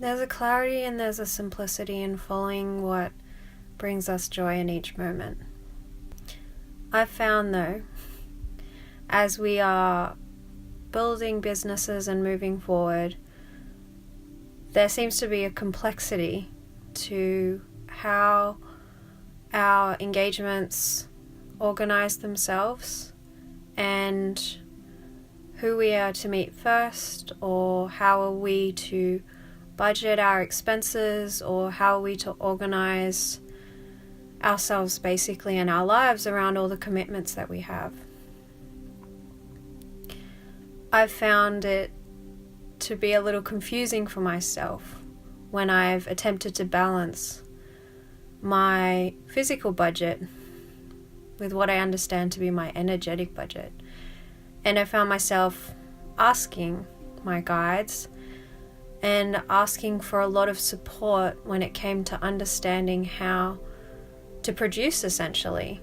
There's a clarity and there's a simplicity in following what brings us joy in each moment. I've found though, as we are building businesses and moving forward, there seems to be a complexity to how our engagements organize themselves and who we are to meet first, or how are we to budget our expenses, or how are we to organize ourselves basically and our lives around all the commitments that we have. I've found it to be a little confusing for myself when I've attempted to balance my physical budget with what I understand to be my energetic budget. And I found myself asking my guides and asking for a lot of support when it came to understanding how to produce, essentially.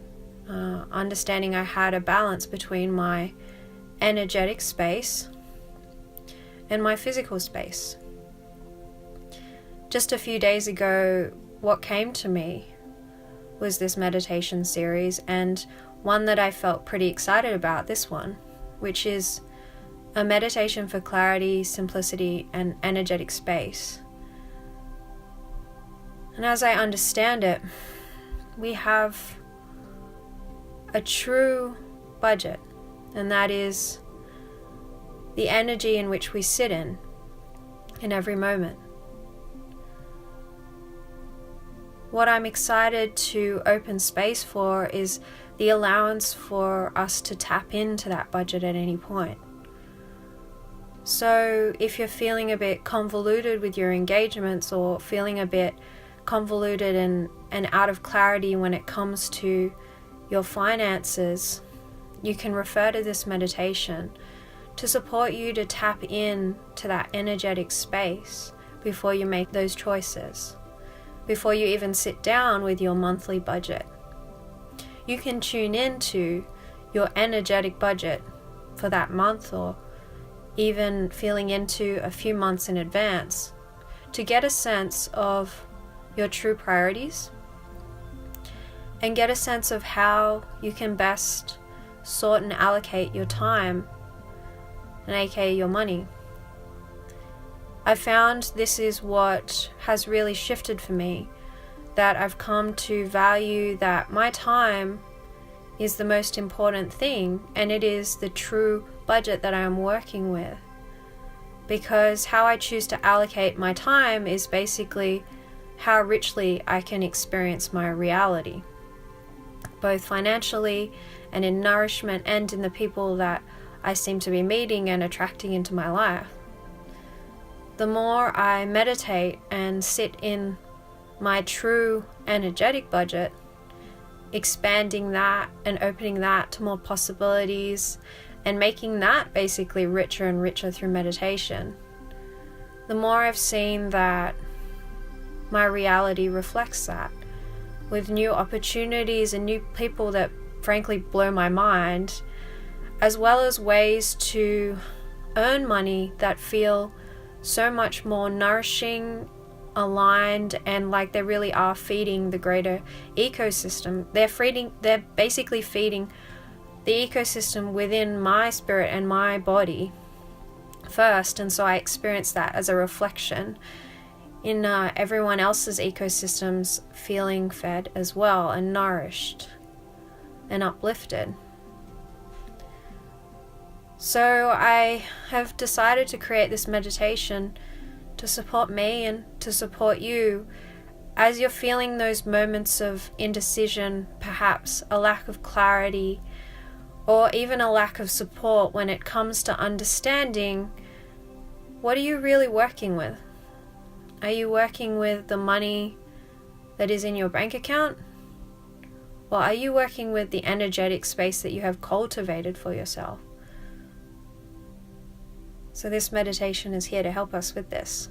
Understanding I had a balance between my energetic space and my physical space. Just a few days ago, what came to me was this meditation series, and one that I felt pretty excited about, this one, which is a meditation for clarity, simplicity, and energetic space. And as I understand it, we have a true budget, and that is the energy in which we sit in every moment. What I'm excited to open space for is the allowance for us to tap into that budget at any point. So if you're feeling a bit convoluted with your engagements, or feeling a bit convoluted and out of clarity when it comes to your finances, you can refer to this meditation to support you to tap in to that energetic space before you make those choices, before you even sit down with your monthly budget. You can tune into your energetic budget for that month, or even feeling into a few months in advance, to get a sense of your true priorities and get a sense of how you can best sort and allocate your time, and aka your money. I found this is what has really shifted for me, that I've come to value that my time is the most important thing, and it is the true budget that I am working with. Because how I choose to allocate my time is basically how richly I can experience my reality, both financially and in nourishment, and in the people that I seem to be meeting and attracting into my life. The more I meditate and sit in my true energetic budget, expanding that and opening that to more possibilities, and making that basically richer and richer through meditation, the more I've seen that my reality reflects that, with new opportunities and new people that frankly blow my mind, as well as ways to earn money that feel so much more nourishing, aligned, and like they really are feeding the greater ecosystem. They're basically feeding the ecosystem within my spirit and my body first, and so I experience that as a reflection in everyone else's ecosystems, feeling fed as well, and nourished and uplifted. So I have decided to create this meditation to support me and to support you as you're feeling those moments of indecision, perhaps a lack of clarity, or even a lack of support when it comes to understanding, what are you really working with? Are you working with the money that is in your bank account? Or are you working with the energetic space that you have cultivated for yourself? So this meditation is here to help us with this.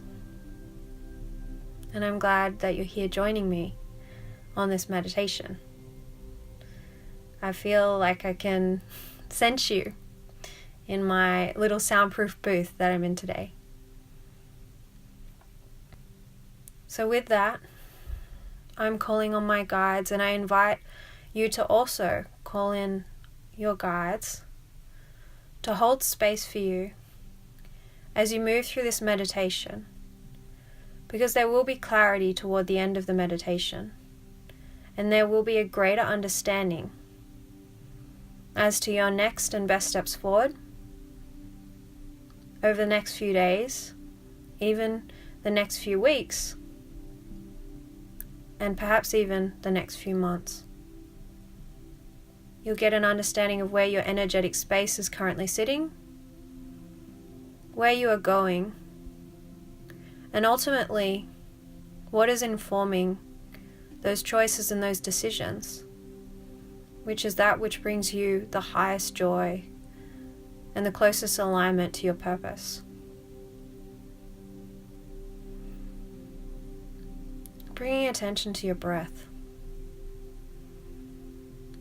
And I'm glad that you're here joining me on this meditation. I feel like I can sense you in my little soundproof booth that I'm in today. So with that, I'm calling on my guides, and I invite you to also call in your guides to hold space for you as you move through this meditation, because there will be clarity toward the end of the meditation, and there will be a greater understanding as to your next and best steps forward over the next few days, even the next few weeks, and perhaps even the next few months. You'll get an understanding of where your energetic space is currently sitting, where you are going, and ultimately, what is informing those choices and those decisions, which is that which brings you the highest joy and the closest alignment to your purpose. Bringing attention to your breath.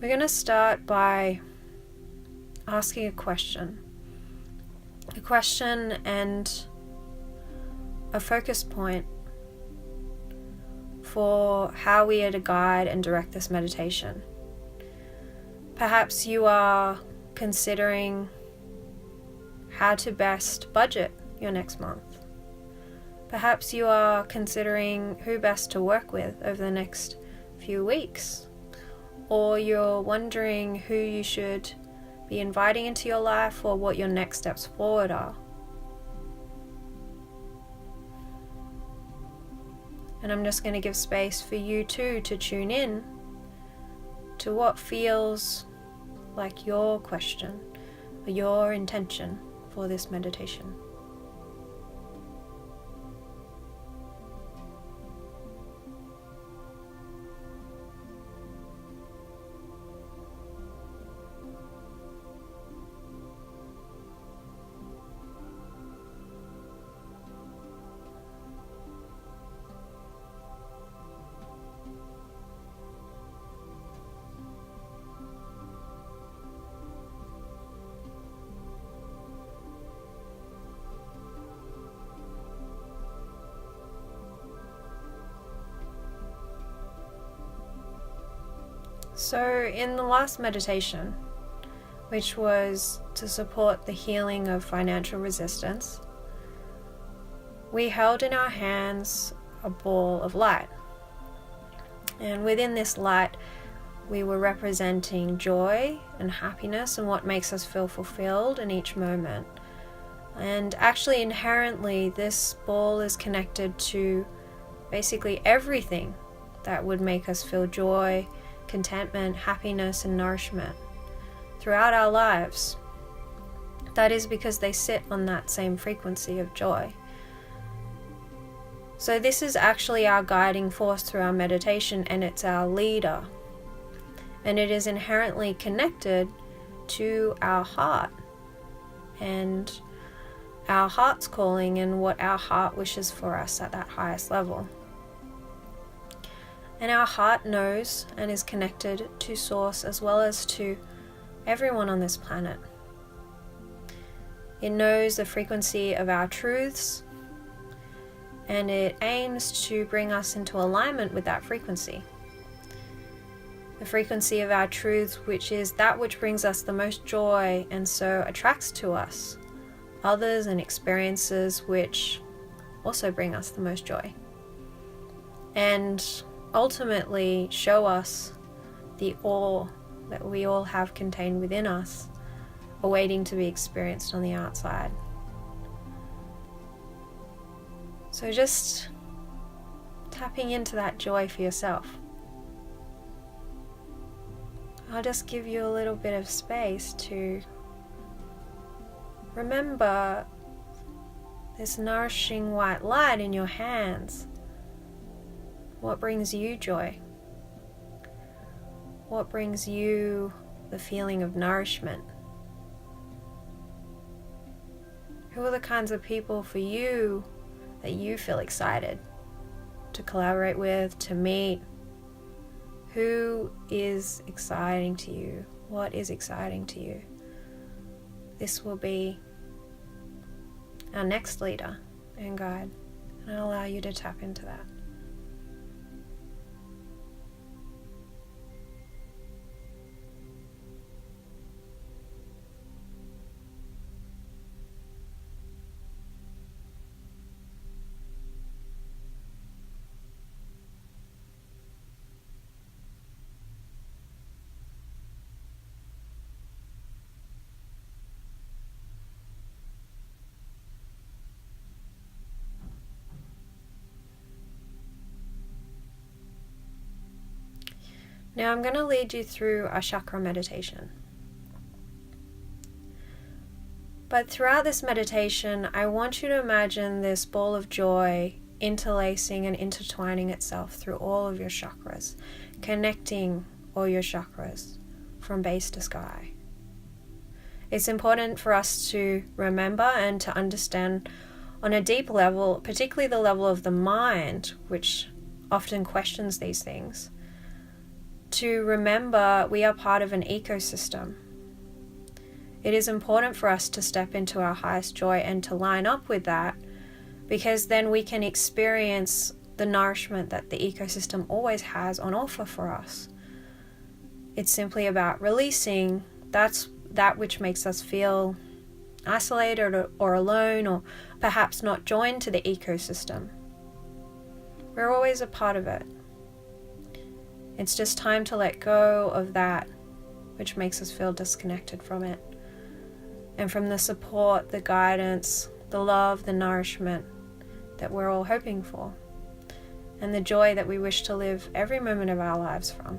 We're going to start by asking a question and a focus point for how we are to guide and direct this meditation. Perhaps you are considering how to best budget your next month. Perhaps you are considering who best to work with over the next few weeks. Or you're wondering who you should be inviting into your life or what your next steps forward are. And I'm just going to give space for you too to tune in to what feels like your question or your intention for this meditation. So in the last meditation, which was to support the healing of financial resistance, we held in our hands a ball of light. And within this light, we were representing joy and happiness and what makes us feel fulfilled in each moment. And actually, inherently, this ball is connected to basically everything that would make us feel joy, contentment, happiness, and nourishment throughout our lives. That is because they sit on that same frequency of joy. So this is actually our guiding force through our meditation, and it's our leader. And it is inherently connected to our heart and our heart's calling and what our heart wishes for us at that highest level. And our heart knows and is connected to Source as well as to everyone on this planet. It knows the frequency of our truths, and it aims to bring us into alignment with that frequency. The frequency of our truths, which is that which brings us the most joy and so attracts to us others and experiences which also bring us the most joy. And ultimately show us the awe that we all have contained within us, awaiting to be experienced on the outside. So just tapping into that joy for yourself. I'll just give you a little bit of space to remember this nourishing white light in your hands. What brings you joy? What brings you the feeling of nourishment? Who are the kinds of people for you that you feel excited to collaborate with, to meet? Who is exciting to you? What is exciting to you? This will be our next leader and guide, and I'll allow you to tap into that. Now I'm going to lead you through a chakra meditation. But throughout this meditation, I want you to imagine this ball of joy interlacing and intertwining itself through all of your chakras, connecting all your chakras from base to sky. It's important for us to remember and to understand on a deep level, particularly the level of the mind, which often questions these things, to remember we are part of an ecosystem. It is important for us to step into our highest joy and to line up with that, because then we can experience the nourishment that the ecosystem always has on offer for us. It's simply about releasing that which makes us feel isolated or alone, or perhaps not joined to the ecosystem. We're always a part of it. It's just time to let go of that which makes us feel disconnected from it, and from the support, the guidance, the love, the nourishment that we're all hoping for, and the joy that we wish to live every moment of our lives from,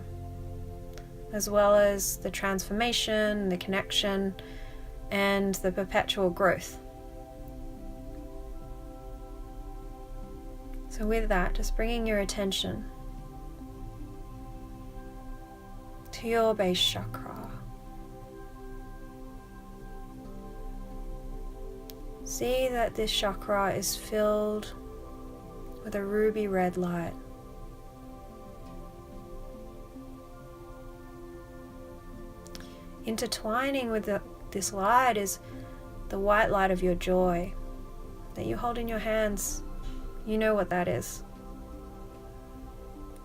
as well as the transformation, the connection, and the perpetual growth. So with that, just bringing your attention to your base chakra. See that this chakra is filled with a ruby red light. Intertwining with this light is the white light of your joy that you hold in your hands. You know what that is.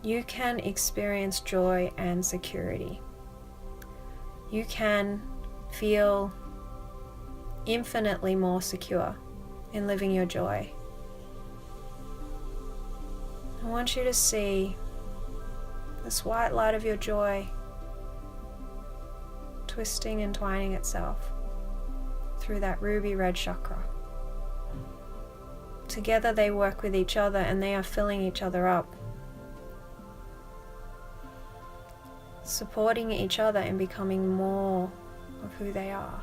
You can experience joy and security. You can feel infinitely more secure in living your joy. I want you to see this white light of your joy twisting and twining itself through that ruby red chakra. Together they work with each other and they are filling each other up, supporting each other and becoming more of who they are.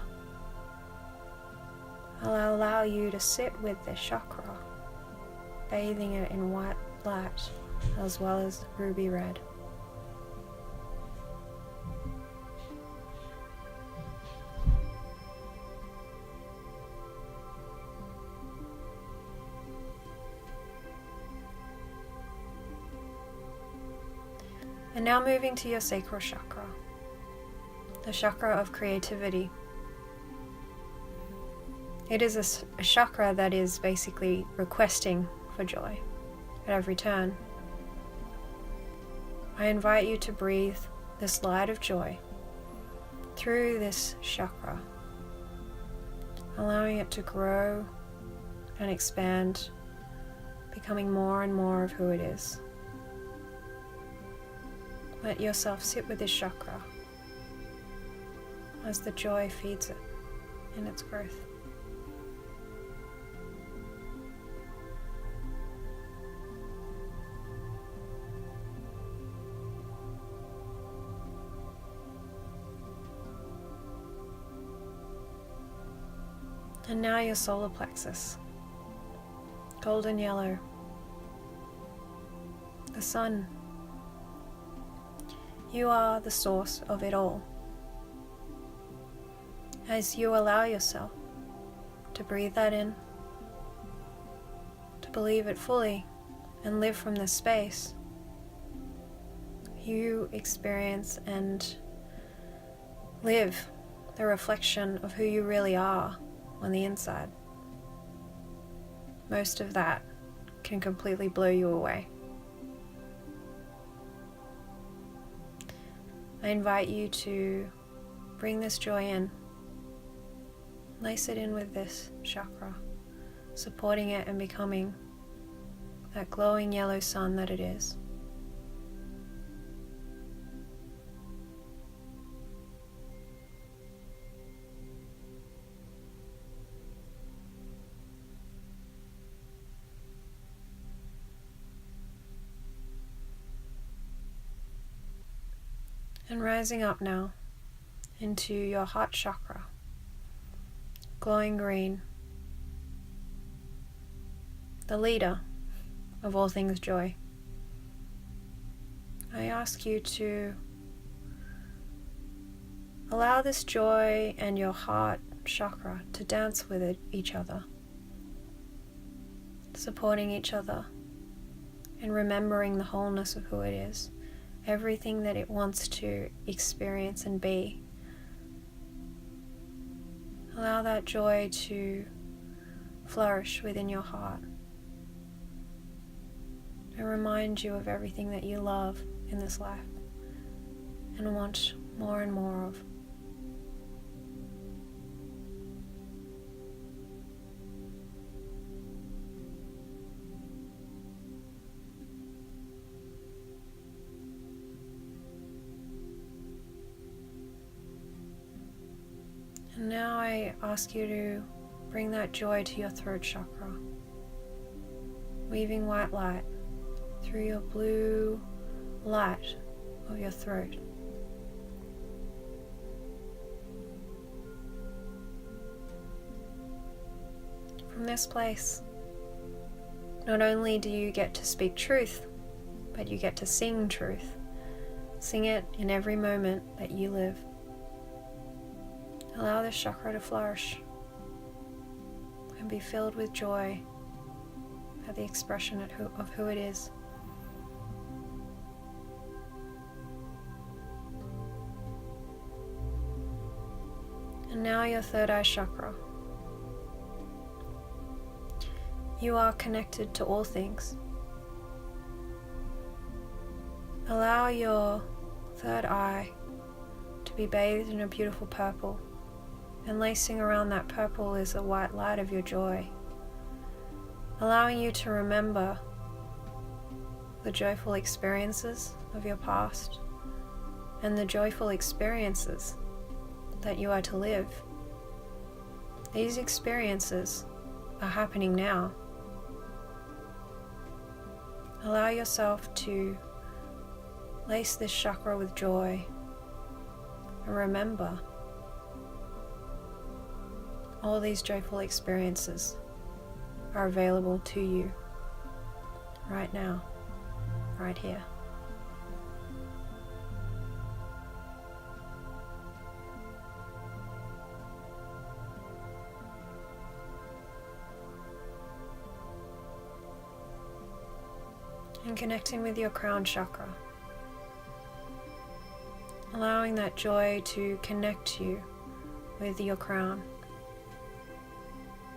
I'll allow you to sit with this chakra, bathing it in white light as well as ruby red. And now moving to your sacral chakra, the chakra of creativity. It is a chakra that is basically requesting for joy at every turn. I invite you to breathe this light of joy through this chakra, allowing it to grow and expand, becoming more and more of who it is. Let yourself sit with this chakra as the joy feeds it in its growth. And now your solar plexus, golden yellow, the sun. You are the source of it all. As you allow yourself to breathe that in, to believe it fully, and live from this space, you experience and live the reflection of who you really are on the inside. Most of that can completely blow you away. I invite you to bring this joy in, lace it in with this chakra, supporting it and becoming that glowing yellow sun that it is. And rising up now into your heart chakra, glowing green, the leader of all things joy. I ask you to allow this joy and your heart chakra to dance with each other, supporting each other and remembering the wholeness of who it is, everything that it wants to experience and be. Allow that joy to flourish within your heart and remind you of everything that you love in this life and want more and more of. And now I ask you to bring that joy to your throat chakra, weaving white light through your blue light of your throat. From this place, not only do you get to speak truth, but you get to sing truth. Sing it in every moment that you live. Allow this chakra to flourish and be filled with joy at the expression of who it is. And now your third eye chakra. You are connected to all things. Allow your third eye to be bathed in a beautiful purple, and lacing around that purple is the white light of your joy, allowing you to remember the joyful experiences of your past and the joyful experiences that you are to live. These experiences are happening now. Allow yourself to lace this chakra with joy and remember all these joyful experiences are available to you right now, right here. And connecting with your crown chakra, allowing that joy to connect you with your crown,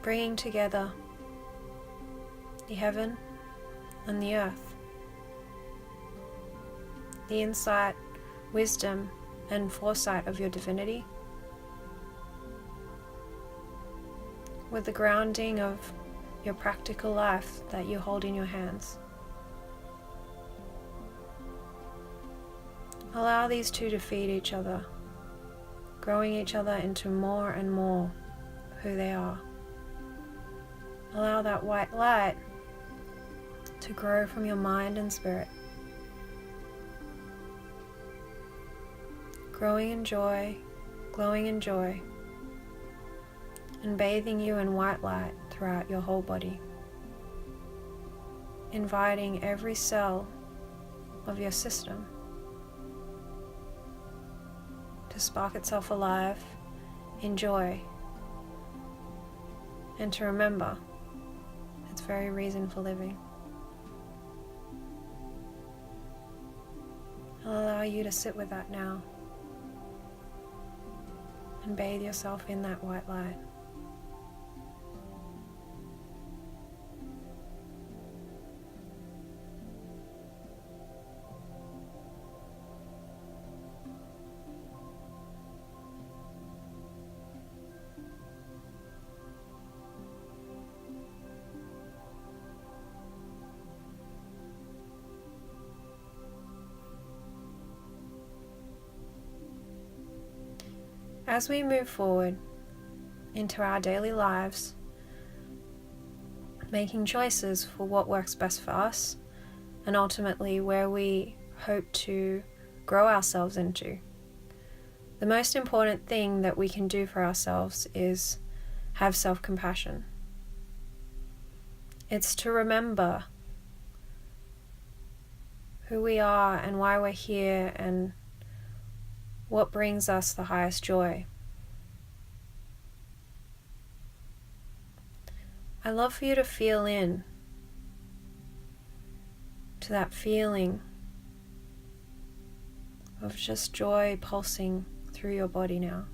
bringing together the heaven and the earth, the insight, wisdom, and foresight of your divinity with the grounding of your practical life that you hold in your hands. Allow these two to feed each other, growing each other into more and more who they are. Allow that white light to grow from your mind and spirit, growing in joy, glowing in joy, and bathing you in white light throughout your whole body, inviting every cell of your system to spark itself alive in joy and to remember its very reason for living. I'll allow you to sit with that now and bathe yourself in that white light. As we move forward into our daily lives, making choices for what works best for us and ultimately where we hope to grow ourselves into. The most important thing that we can do for ourselves is have self-compassion. It's to remember who we are and why we're here and what brings us the highest joy. I love for you to feel in to that feeling of just joy pulsing through your body now.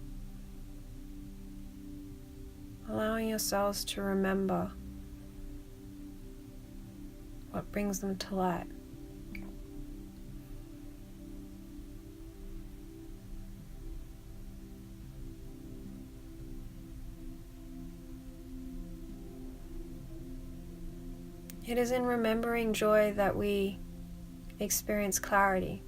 Allowing yourselves to remember what brings them to light. It is in remembering joy that we experience clarity.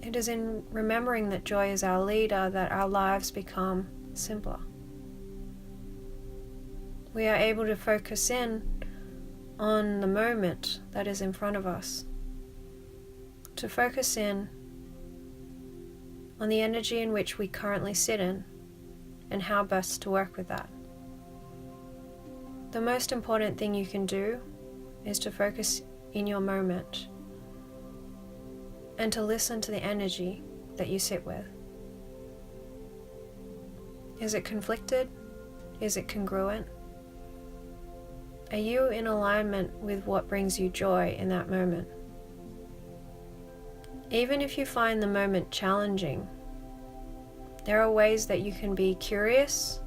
It is in remembering that joy is our leader that our lives become simpler. We are able to focus in on the moment that is in front of us, to focus in on the energy in which we currently sit in and how best to work with that. The most important thing you can do is to focus in your moment and to listen to the energy that you sit with. Is it conflicted? Is it congruent? Are you in alignment with what brings you joy in that moment? Even if you find the moment challenging, there are ways that you can be curious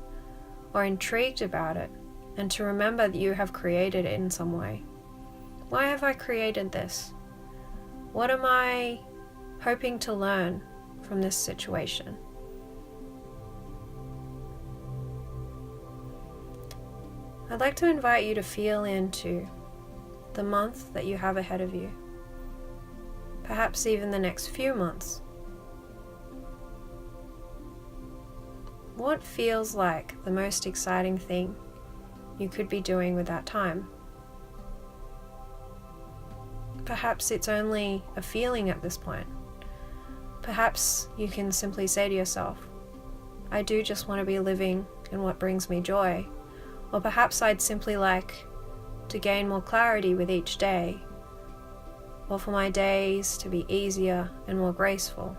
or intrigued about it, and to remember that you have created it in some way. Why have I created this? What am I hoping to learn from this situation? I'd like to invite you to feel into the month that you have ahead of you, perhaps even the next few months. What feels like the most exciting thing you could be doing with that time? Perhaps it's only a feeling at this point. Perhaps you can simply say to yourself, I do just want to be living in what brings me joy. Or perhaps I'd simply like to gain more clarity with each day, or for my days to be easier and more graceful.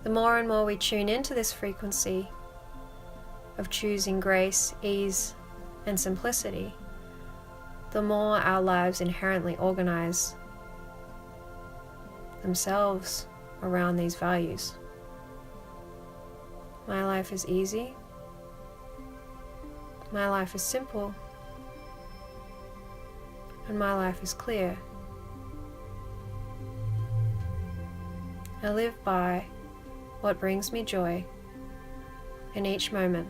The more and more we tune into this frequency of choosing grace, ease, and simplicity, the more our lives inherently organize themselves around these values. My life is easy. My life is simple. And my life is clear. I live by what brings me joy in each moment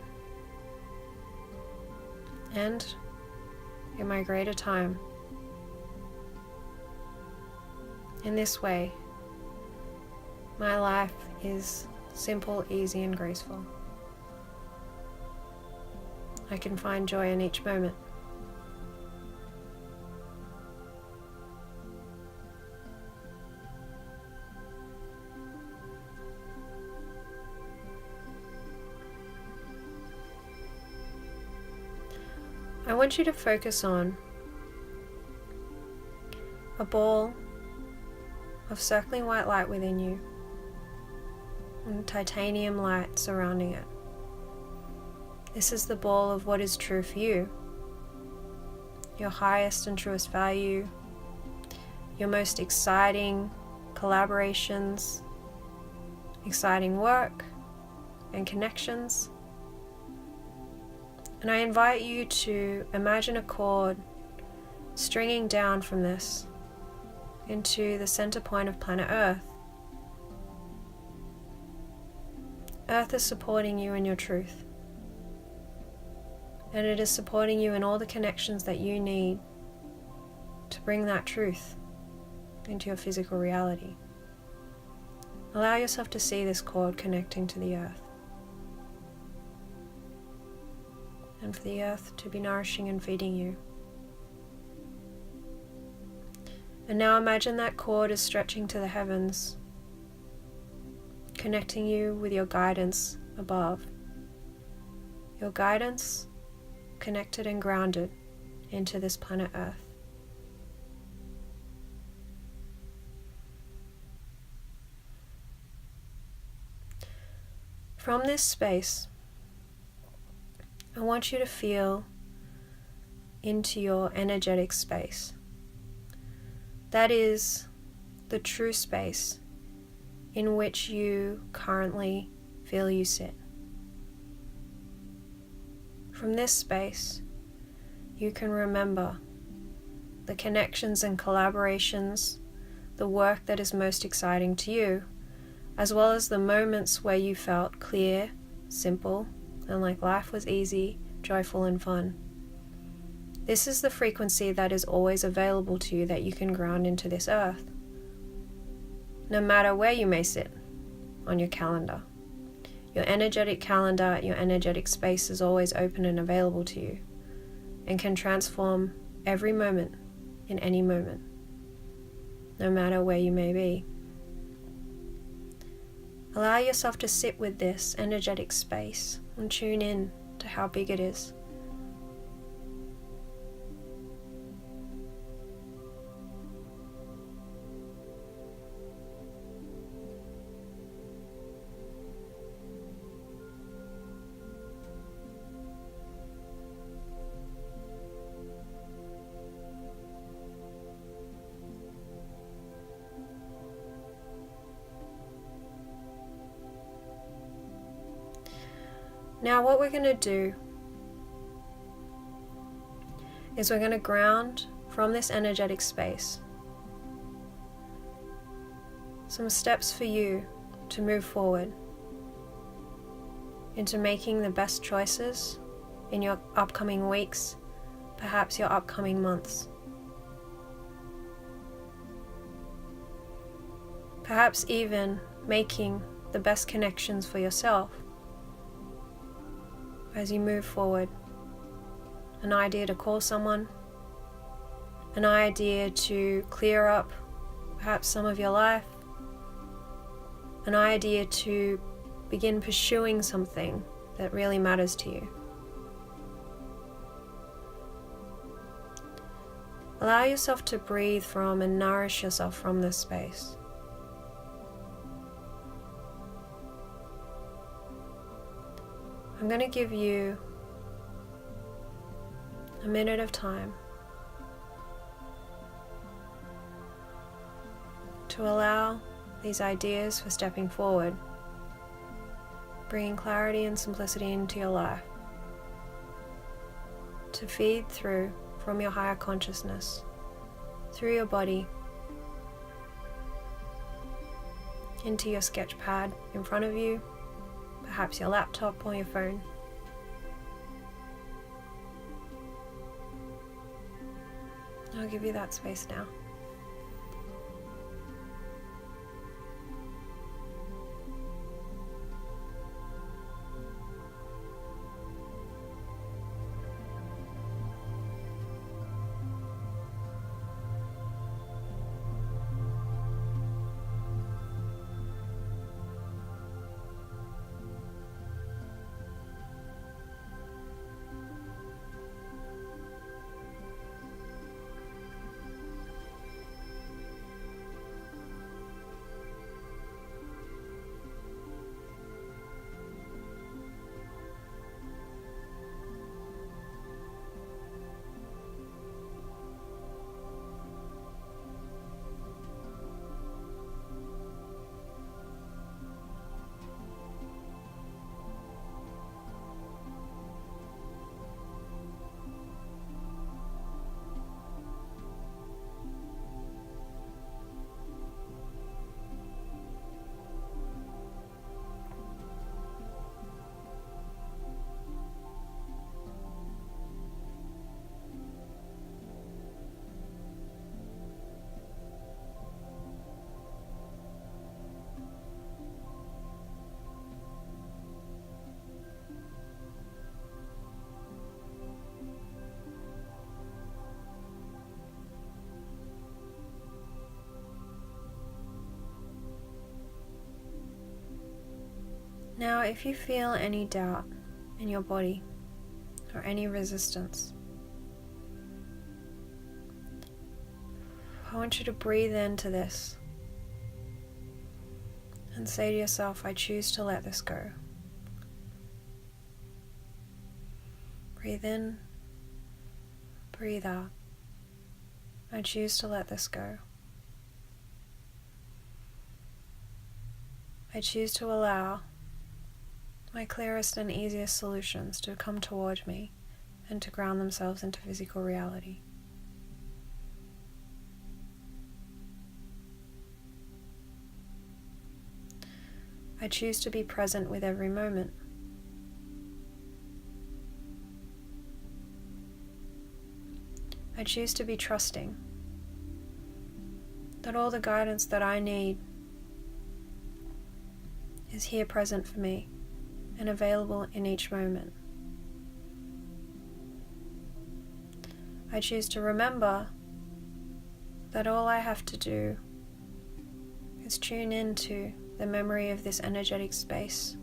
and in my greater time. In this way, my life is simple, easy, and graceful. I can find joy in each moment. I want you to focus on a ball of circling white light within you and titanium light surrounding it. This is the ball of what is true for you, your highest and truest value, your most exciting collaborations, exciting work and connections. And I invite you to imagine a cord stringing down from this into the center point of planet Earth. Earth is supporting you in your truth. And it is supporting you in all the connections that you need to bring that truth into your physical reality. Allow yourself to see this cord connecting to the earth. and for the earth to be nourishing and feeding you. And now imagine that cord is stretching to the heavens, connecting you with your guidance above. Your guidance connected and grounded into this planet Earth. From this space, I want you to feel into your energetic space. That is the true space in which you currently feel you sit. From this space, you can remember the connections and collaborations, the work that is most exciting to you, as well as the moments where you felt clear, simple, and like life was easy, joyful, and fun. This is the frequency that is always available to you that you can ground into this earth, no matter where you may sit on your calendar. Your energetic calendar, your energetic space is always open and available to you and can transform every moment in any moment, no matter where you may be. Allow yourself to sit with this energetic space and tune in to how big it is. Now what we're going to do is we're going to ground from this energetic space some steps for you to move forward into making the best choices in your upcoming weeks, perhaps your upcoming months. Perhaps even making the best connections for yourself as you move forward. An idea to call someone, an idea to clear up perhaps some of your life, an idea to begin pursuing something that really matters to you. Allow yourself to breathe from and nourish yourself from this space. I'm going to give you a minute of time to allow these ideas for stepping forward, bringing clarity and simplicity into your life, to feed through from your higher consciousness, through your body, into your sketch pad in front of you, perhaps your laptop or your phone. I'll give you that space now. Now, if you feel any doubt in your body or any resistance, I want you to breathe into this and say to yourself, I choose to let this go. Breathe in, breathe out. I choose to let this go. I choose to allow my clearest and easiest solutions to come toward me and to ground themselves into physical reality. I choose to be present with every moment. I choose to be trusting that all the guidance that I need is here present for me and available in each moment. I choose to remember that all I have to do is tune into the memory of this energetic space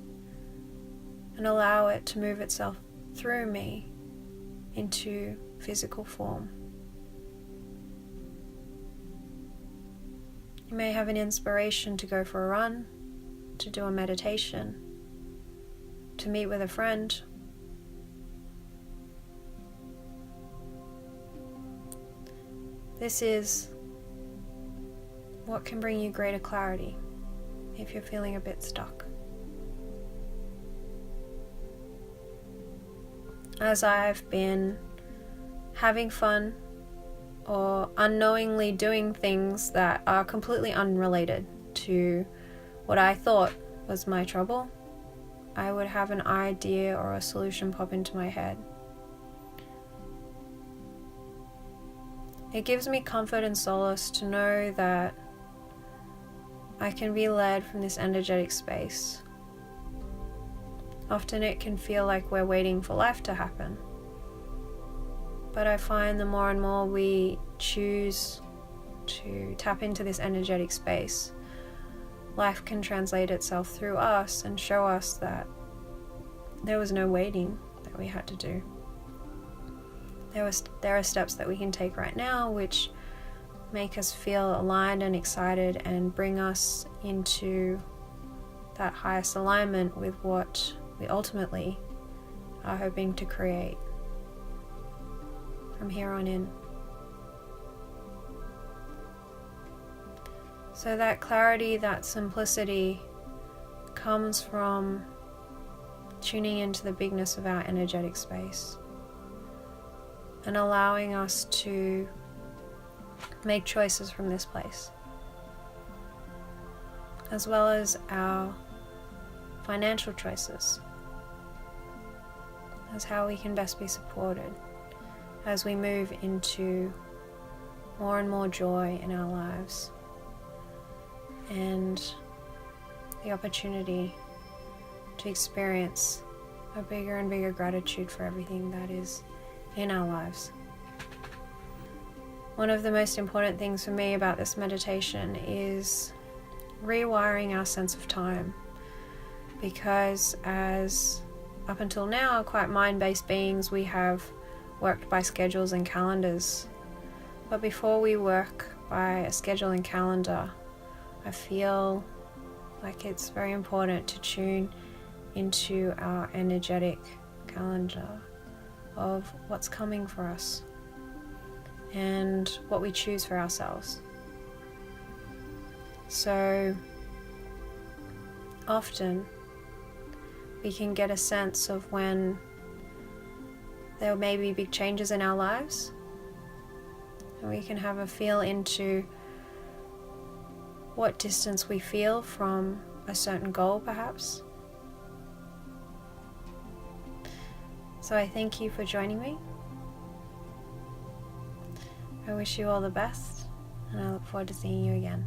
and allow it to move itself through me into physical form. You may have an inspiration to go for a run, to do a meditation, to meet with a friend. This is what can bring you greater clarity if you're feeling a bit stuck. As I've been having fun or unknowingly doing things that are completely unrelated to what I thought was my trouble, I would have an idea or a solution pop into my head. It gives me comfort and solace to know that I can be led from this energetic space. Often it can feel like we're waiting for life to happen. But I find the more and more we choose to tap into this energetic space, life can translate itself through us and show us that there was no waiting that we had to do. There are steps that we can take right now which make us feel aligned and excited and bring us into that highest alignment with what we ultimately are hoping to create from here on in. So that clarity, that simplicity comes from tuning into the bigness of our energetic space and allowing us to make choices from this place, as well as our financial choices, as how we can best be supported as we move into more and more joy in our lives and the opportunity to experience a bigger and bigger gratitude for everything that is in our lives. One of the most important things for me about this meditation is rewiring our sense of time, because as up until now, quite mind-based beings, we have worked by schedules and calendars. But before we work by a schedule and calendar, I feel like it's very important to tune into our energetic calendar of what's coming for us and what we choose for ourselves. So often we can get a sense of when there may be big changes in our lives, and we can have a feel into what distance we feel from a certain goal, perhaps. So I thank you for joining me. I wish you all the best, and I look forward to seeing you again.